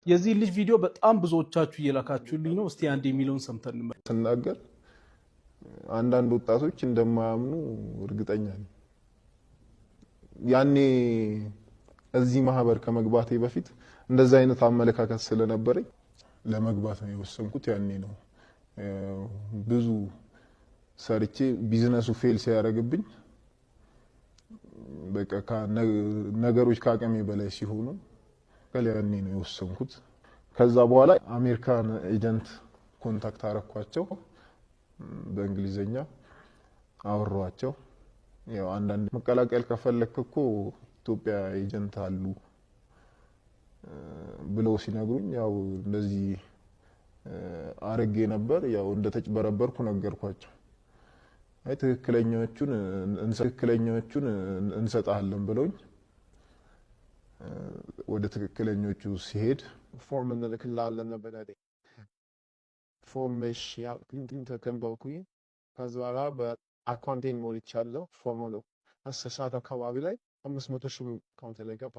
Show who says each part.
Speaker 1: የዚህ ልጅ ቪዲዮ በጣም ብዙዎቻችሁ እየላካችሁልኝ ነው። እስቲ አንድ የሚለውን ሰምተን
Speaker 2: ተናገር። አንዳንድ ወጣቶች እንደማያምኑ እርግጠኛ ነኝ። ያኔ እዚህ ማህበር ከመግባቴ በፊት እንደዛ አይነት አመለካከት ስለነበረኝ ለመግባት ነው የወሰንኩት። ያኔ ነው ብዙ ሰርቼ ቢዝነሱ ፌል ሲያደርግብኝ በቃ ነገሮች ከአቅሜ በላይ ሲሆኑ ያኔ ነው የወሰንኩት። ከዛ በኋላ አሜሪካን ኤጀንት ኮንታክት አረኳቸው። በእንግሊዘኛ አወራቸው። ያው አንዳንድ መቀላቀል ከፈለክ እኮ ኢትዮጵያ ኤጀንት አሉ ብለው ሲነግሩኝ ያው እንደዚህ አረጌ ነበር። ያው እንደተጭበረበርኩ ነገርኳቸው። አይ ትክክለኛዎቹን እንሰጣለን ብለውኝ ወደ ትክክለኞቹ ሲሄድ
Speaker 3: ፎርም እንልክልሃለን ነበር አይደል? ፎርምሽ ያው ተከምበውኩኝ ከዛ በኋላ በአካውንቴን ሞልቻለሁ። ፎርሙ ነው 10 ሰዓት አካባቢ ላይ 500 ሺህ አካውንት ላይ ገባ።